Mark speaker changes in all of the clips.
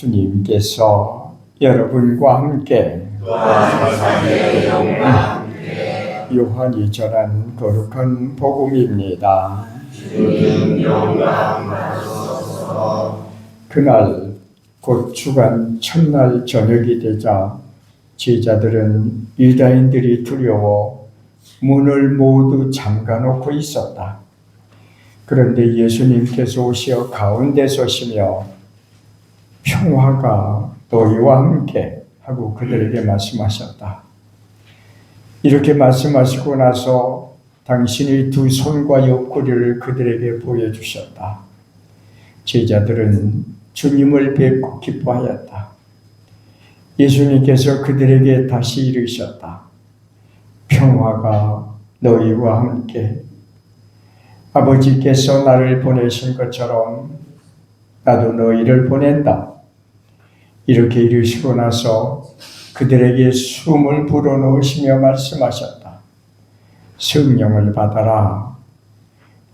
Speaker 1: 주님께서 여러분과 함께 요한이 전한 거룩한 복음입니다.
Speaker 2: 주님 영광 받으소서.
Speaker 1: 그날 곧 주간 첫날 저녁이 되자 제자들은 유다인들이 두려워 문을 모두 잠가놓고 있었다. 그런데 예수님께서 오시어 가운데 서시며 평화가 너희와 함께 하고 그들에게 말씀하셨다. 이렇게 말씀하시고 나서 당신의 두 손과 옆구리를 그들에게 보여주셨다. 제자들은 주님을 뵙고 기뻐하였다. 예수님께서 그들에게 다시 이르셨다. 평화가 너희와 함께. 아버지께서 나를 보내신 것처럼 나도 너희를 보낸다. 이렇게 이르시고 나서 그들에게 숨을 불어넣으시며 말씀하셨다. 성령을 받아라.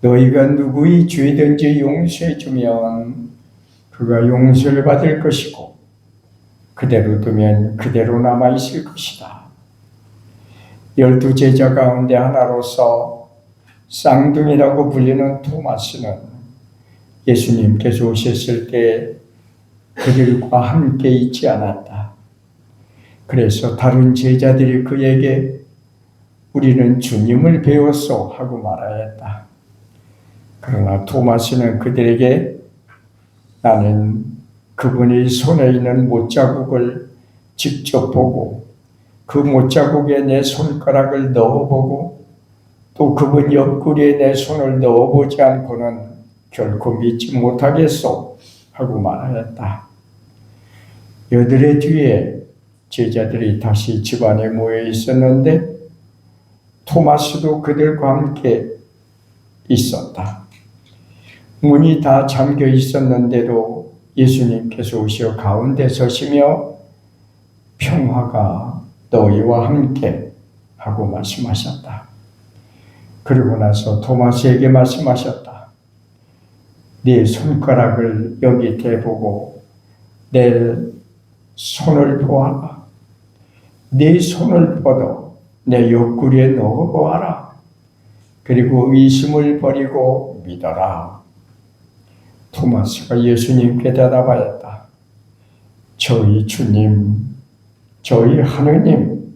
Speaker 1: 너희가 누구의 죄든지 용서해 주면 그가 용서를 받을 것이고 그대로 두면 그대로 남아있을 것이다. 12 제자 가운데 하나로서 쌍둥이라고 불리는 토마스는 예수님께서 오셨을 때 그들과 함께 있지 않았다. 그래서 다른 제자들이 그에게 우리는 주님을 배웠소 하고 말하였다. 그러나 토마스는 그들에게 나는 그분의 손에 있는 못자국을 직접 보고 그 못자국에 내 손가락을 넣어보고 또 그분 옆구리에 내 손을 넣어보지 않고는 결코 믿지 못하겠소 하고 말하였다. 여드레 뒤에 제자들이 다시 집안에 모여 있었는데 토마스도 그들과 함께 있었다. 문이 다 잠겨 있었는데도 예수님께서 오시어 가운데 서시며 평화가 너희와 함께 하고 말씀하셨다. 그리고 나서 토마스에게 말씀하셨다. 네 손가락을 여기 대보고 내 손을 보아라. 네 손을 뻗어 내 옆구리에 넣어보아라. 그리고 의심을 버리고 믿어라. 토마스가 예수님께 대답하였다. 저희 주님, 저희 하느님.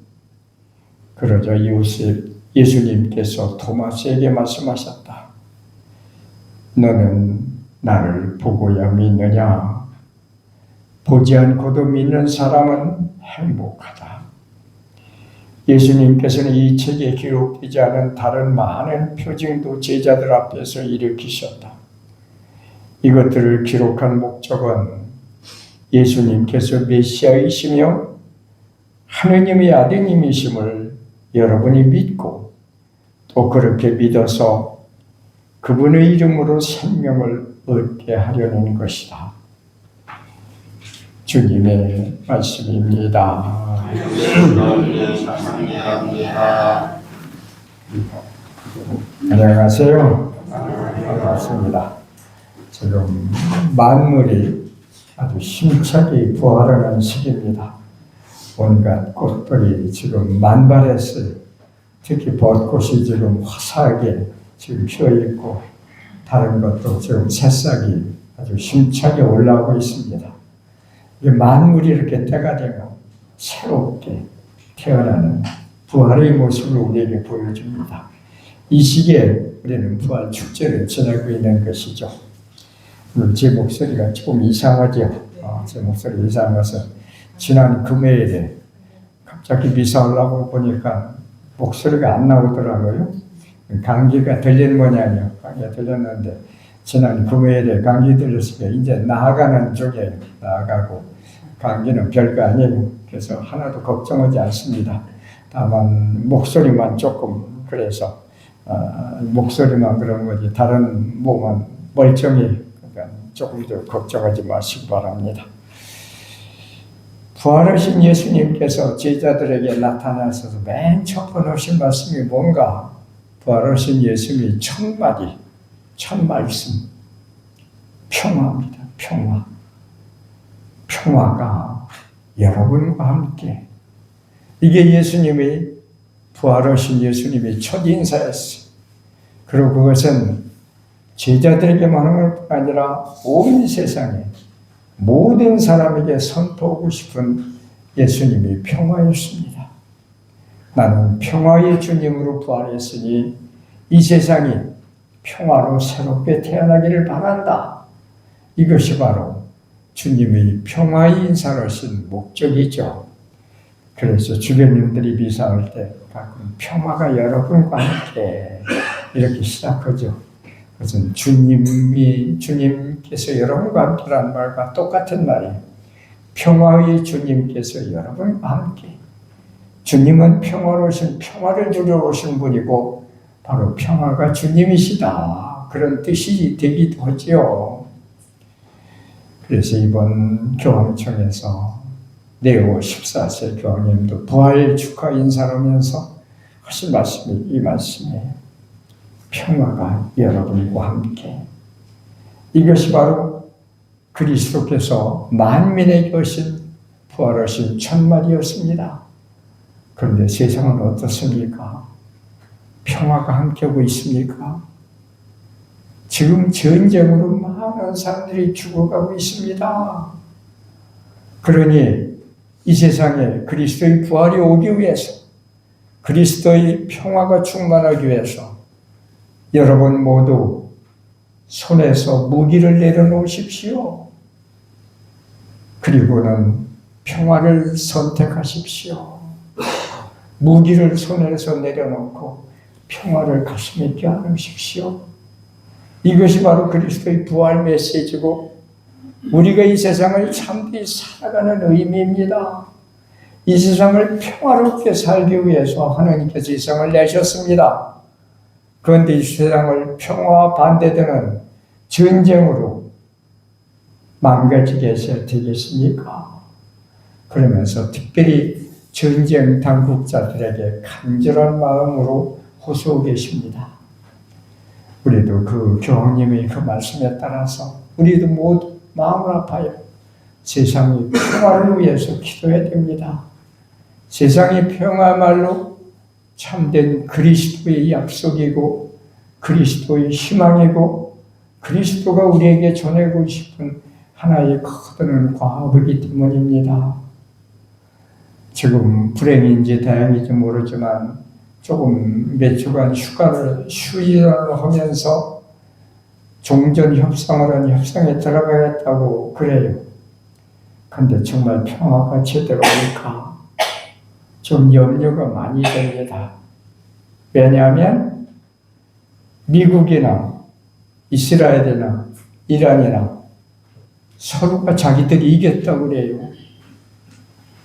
Speaker 1: 그러자 예수님께서 토마스에게 말씀하셨다. 너는 나를 보고야 믿느냐? 보지 않고도 믿는 사람은 행복하다. 예수님께서는 이 책에 기록되지 않은 다른 많은 표징도 제자들 앞에서 일으키셨다. 이것들을 기록한 목적은 예수님께서 메시아이시며 하느님의 아드님이심을 여러분이 믿고 또 그렇게 믿어서 그분의 이름으로 생명을 얻게 하려는 것이다. 주님의 말씀입니다. 안녕하세요. 반갑습니다. 지금 만물이 아주 힘차게 부활하는 시기입니다. 온갖 꽃들이 지금 만발했어요. 특히 벚꽃이 지금 화사하게 지금 피어있고 다른 것도 지금 새싹이 아주 힘차게 올라오고 있습니다. 만물이 이렇게 때가 되면 새롭게 태어나는 부활의 모습을 우리에게 보여줍니다. 이 시기에 우리는 부활 축제를 지내고 있는 것이죠. 오늘 제 목소리가 조금 이상하죠. 제 목소리 이상한 것은 지난 금요일에 갑자기 미사하려고 보니까 목소리가 안 나오더라고요. 감기가 들린 모양이에요. 감기가 들렸는데 지난 금요일에 감기 들렸으니까 이제 나아가는 쪽에 나아가고 감기는 별거 아니에요. 그래서 하나도 걱정하지 않습니다. 다만 목소리만 조금 그래서 목소리만 그런 거지 다른 몸은 멀쩡히 그러니까 조금 더 걱정하지 마시기 바랍니다. 부활하신 예수님께서 제자들에게 나타나셔서 맨 첫 번째 하신 말씀이 뭔가? 부활하신 예수님이 첫 마디, 첫 말씀 평화입니다. 평화. 평화가 여러분과 함께. 이게 예수님의 부활하신 예수님의 첫 인사였어요. 그리고 그것은 제자들에게만 하는 뿐 아니라 온 세상에 모든 사람에게 선포하고 싶은 예수님의 평화였습니다. 나는 평화의 주님으로 부활했으니 이 세상이 평화로 새롭게 태어나기를 바란다. 이것이 바로 주님의 평화의 인사로신 목적이죠. 그래서 주교님들이 미사할 때 가끔 평화가 여러분과 함께 이렇게 시작하죠. 그것은 주님께서 여러분과 함께라는 말과 똑같은 말이에요. 평화의 주님께서 여러분과 함께. 주님은 평화로우신, 평화를 주려 오신 분이고 바로 평화가 주님이시다. 그런 뜻이 되기도 하지요. 그래서 이번 교황청에서 네오 14세 교황님도 부활 축하 인사를 하면서 하신 말씀이 이 말씀이에요. 평화가 여러분과 함께. 이것이 바로 그리스도께서 만민에게 오신 부활하신 첫말이었습니다. 그런데 세상은 어떻습니까? 평화가 함께하고 있습니까? 지금 전쟁으로 많은 사람들이 죽어가고 있습니다. 그러니 이 세상에 그리스도의 부활이 오기 위해서, 그리스도의 평화가 충만하기 위해서 여러분 모두 손에서 무기를 내려놓으십시오. 그리고는 평화를 선택하십시오. 무기를 손에서 내려놓고 평화를 가슴에 껴안으십시오. 이것이 바로 그리스도의 부활 메시지고 우리가 이 세상을 참되이 살아가는 의미입니다. 이 세상을 평화롭게 살기 위해서 하나님께서 이 세상을 내셨습니다. 그런데 이 세상을 평화와 반대되는 전쟁으로 망가지게 해서 되겠습니까? 그러면서 특별히 전쟁 당국자들에게 간절한 마음으로 호소하고 계십니다. 우리도 그 교황님의 그 말씀에 따라서 우리도 모두 마음을 아파요. 세상의 평화를 위해서 기도해야 됩니다. 세상의 평화말로 참된 그리스도의 약속이고 그리스도의 희망이고 그리스도가 우리에게 전하고 싶은 하나의 커다란 과업이기 때문입니다. 지금 불행인지 다행인지 모르지만 조금 몇 주간 휴일을 하면서 종전 협상을 협상에 들어가겠다고 그래요. 근데 정말 평화가 제대로 올까? 좀 염려가 많이 됩니다. 왜냐하면 미국이나 이스라엘이나 이란이나 서로가 자기들이 이겼다고 그래요.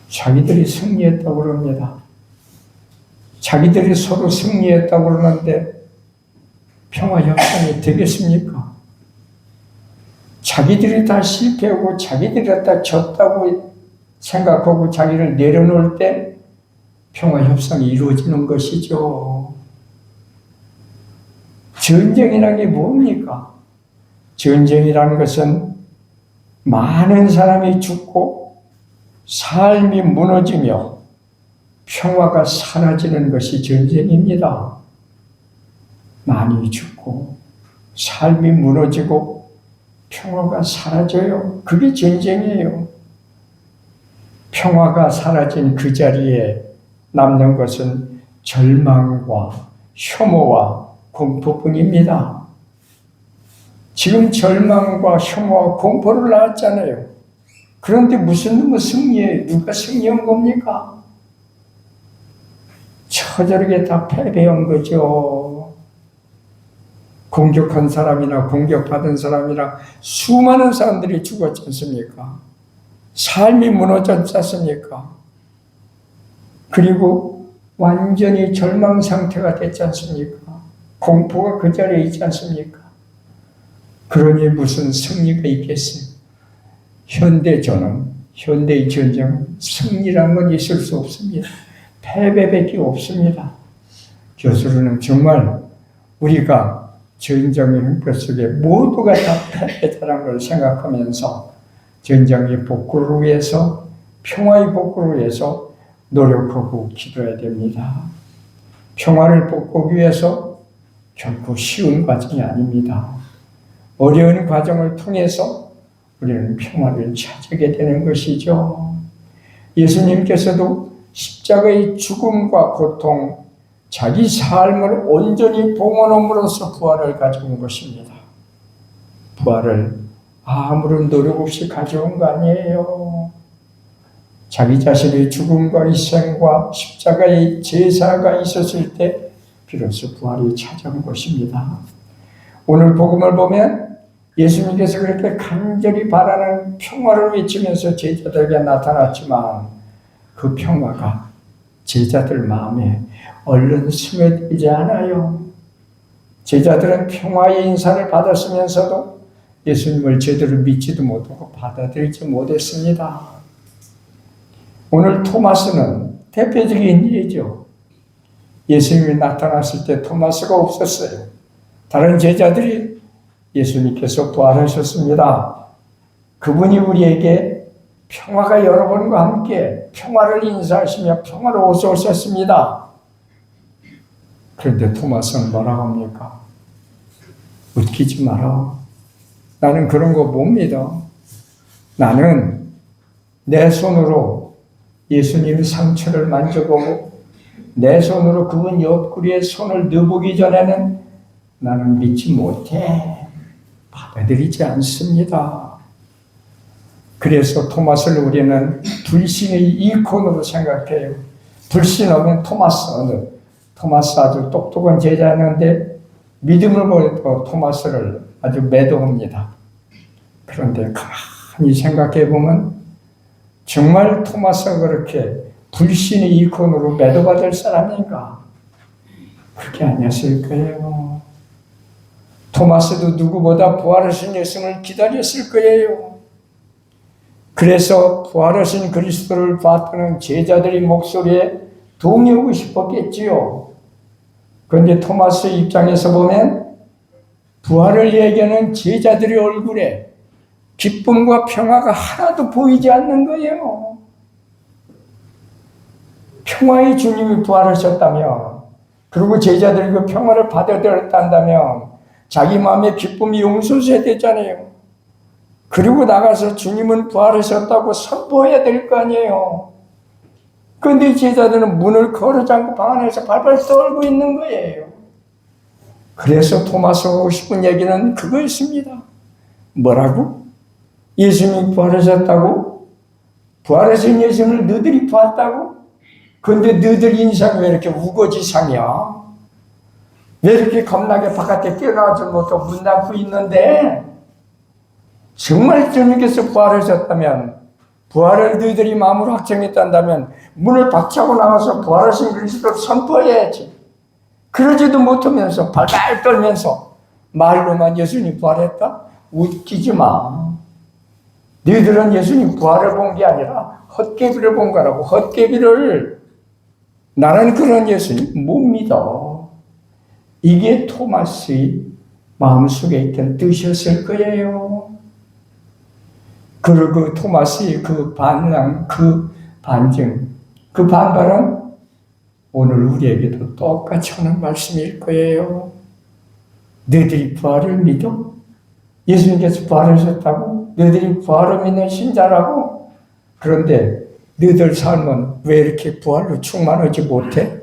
Speaker 1: 자기들이 승리했다고 그럽니다. 자기들이 서로 승리했다고 그러는데 평화 협상이 되겠습니까? 자기들이 다 실패하고 자기들이 다 졌다고 생각하고 자기를 내려놓을 때 평화 협상이 이루어지는 것이죠. 전쟁이라는 게 뭡니까? 전쟁이라는 것은 많은 사람이 죽고 삶이 무너지며 평화가 사라지는 것이 전쟁입니다. 많이 죽고 삶이 무너지고 평화가 사라져요. 그게 전쟁이에요. 평화가 사라진 그 자리에 남는 것은 절망과 혐오와 공포뿐입니다. 지금 절망과 혐오와 공포를 낳았잖아요. 그런데 무슨 놈의 승리에 누가 승리한 겁니까? 처절하게 다 패배한 거죠. 공격한 사람이나 공격받은 사람이나 수많은 사람들이 죽었지 않습니까? 삶이 무너졌지 않습니까? 그리고 완전히 절망 상태가 됐지 않습니까? 공포가 그 자리에 있지 않습니까? 그러니 무슨 승리가 있겠어요? 현대의 전쟁, 승리란 건 있을 수 없습니다. 패배밖에 없습니다. 교수로는 정말 우리가 전쟁의 형편 속에 모두가 다 패배다라는 걸 생각하면서 전쟁의 복구를 위해서, 평화의 복구를 위해서 노력하고 기도해야 됩니다. 평화를 복구하기 위해서 결코 쉬운 과정이 아닙니다. 어려운 과정을 통해서 우리는 평화를 찾게 되는 것이죠. 예수님께서도 십자가의 죽음과 고통, 자기 삶을 온전히 봉헌함으로써 부활을 가져온 것입니다. 부활을 아무런 노력 없이 가져온 거 아니에요. 자기 자신의 죽음과 희생과 십자가의 제사가 있었을 때 비로소 부활이 찾아온 것입니다. 오늘 복음을 보면 예수님께서 그렇게 간절히 바라는 평화를 외치면서 제자들에게 나타났지만 그 평화가 제자들 마음에 얼른 스며들지 않아요. 제자들은 평화의 인사를 받았으면서도 예수님을 제대로 믿지도 못하고 받아들이지 못했습니다. 오늘 토마스는 대표적인 예죠. 예수님이 나타났을 때 토마스가 없었어요. 다른 제자들이 예수님께서 부활하셨습니다. 그분이 우리에게 평화가 여러분과 함께 평화를 인사하시며 평화로 어서 오셨습니다. 그런데 토마스는 뭐라고 합니까? 웃기지 마라. 나는 그런 거 못 믿어. 나는 내 손으로 예수님 상처를 만져보고 내 손으로 그분 옆구리에 손을 넣어보기 전에는 나는 믿지 못해. 받아들이지 않습니다. 그래서 토마스를 우리는 불신의 이콘으로 생각해요. 불신하면 토마스 아주 똑똑한 제자였는데 믿음을 보여도 토마스를 아주 매도합니다. 그런데 가만히 생각해 보면 정말 토마스가 그렇게 불신의 이콘으로 매도받을 사람인가? 그렇게 아니었을 거예요. 토마스도 누구보다 부활하신 예수님을 기다렸을 거예요. 그래서 부활하신 그리스도를 봤던 제자들의 목소리에 동의하고 싶었겠지요. 그런데 토마스 입장에서 보면 부활을 얘기하는 제자들의 얼굴에 기쁨과 평화가 하나도 보이지 않는 거예요. 평화의 주님이 부활하셨다면, 그리고 제자들이 그 평화를 받아들였다면 자기 마음의 기쁨이 용서해야 되잖아요. 그리고 나가서 주님은 부활하셨다고 선포해야 될 거 아니에요. 그런데 제자들은 문을 걸어 잠고 방 안에서 발발 떨고 있는 거예요. 그래서 토마스가 하고 싶은 얘기는 그거였습니다. 뭐라고? 예수님이 부활하셨다고? 부활하신 예수님을 너희들이 봤다고? 그런데 너희들 인상이 왜 이렇게 우거지상이야? 왜 이렇게 겁나게 바깥에 뛰어나오지 못하고 문 닫고 있는데? 정말 주님께서 부활하셨다면, 부활을 너희들이 마음으로 확정했다면 문을 박차고 나가서 부활하신 그리스도를 선포해야지. 그러지도 못하면서 발발 떨면서 말로만 예수님 부활했다? 웃기지 마. 너희들은 예수님 부활을 본 게 아니라 헛개비를 본 거라고. 헛개비를. 나는 그런 예수님 못 믿어. 이게 토마스의 마음속에 있던 뜻이었을 거예요. 그리고 토마스의 그 반항, 그 반증, 그 반발은 오늘 우리에게도 똑같이 하는 말씀일 거예요. 너희들이 부활을 믿어? 예수님께서 부활하셨다고? 너희들이 부활을 믿는 신자라고? 그런데 너희들 삶은 왜 이렇게 부활로 충만하지 못해?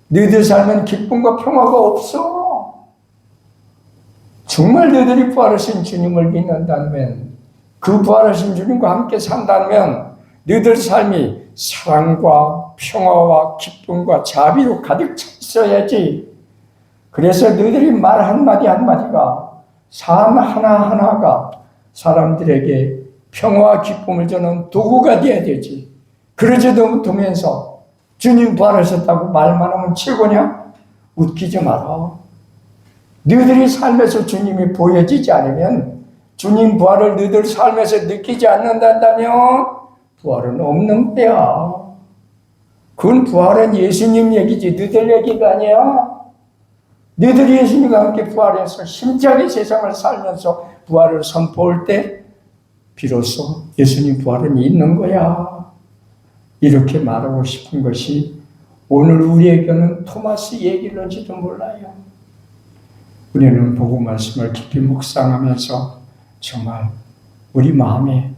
Speaker 1: 너희들 삶은 기쁨과 평화가 없어. 정말 너희들이 부활하신 주님을 믿는다면, 그 부활하신 주님과 함께 산다면 너희들 삶이 사랑과 평화와 기쁨과 자비로 가득 차 있어야지. 그래서 너희들이 말 한마디 한마디가, 삶 하나하나가 사람들에게 평화와 기쁨을 주는 도구가 돼야 되지. 그러지도 못하면서 주님 부활하셨다고 말만 하면 최고냐? 웃기지 마라. 너희들이 삶에서 주님이 보여지지 않으면, 주님 부활을 너희들 삶에서 느끼지 않는다면 부활은 없는 거야. 그건 부활은 예수님 얘기지 너희들 얘기가 아니야. 너희들이 예수님과 함께 부활해서 힘차게 세상을 살면서 부활을 선포할 때 비로소 예수님 부활은 있는 거야. 이렇게 말하고 싶은 것이 오늘 우리에게는 토마스 얘기일지도 몰라요. 우리는 복음 말씀을 깊이 묵상하면서 정말 우리 마음에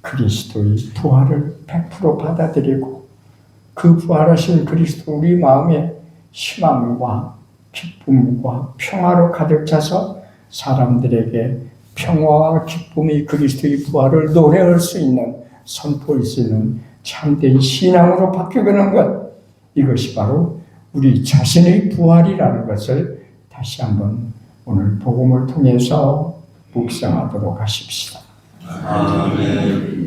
Speaker 1: 그리스도의 부활을 100% 받아들이고 그 부활하신 그리스도 우리 마음에 희망과 기쁨과 평화로 가득 차서 사람들에게 평화와 기쁨이 그리스도의 부활을 노래할 수 있는, 선포할 수 있는 참된 신앙으로 바뀌어가는 것, 이것이 바로 우리 자신의 부활이라는 것을 다시 한번 오늘 복음을 통해서 묵상하도록 하십시다.
Speaker 2: 아멘.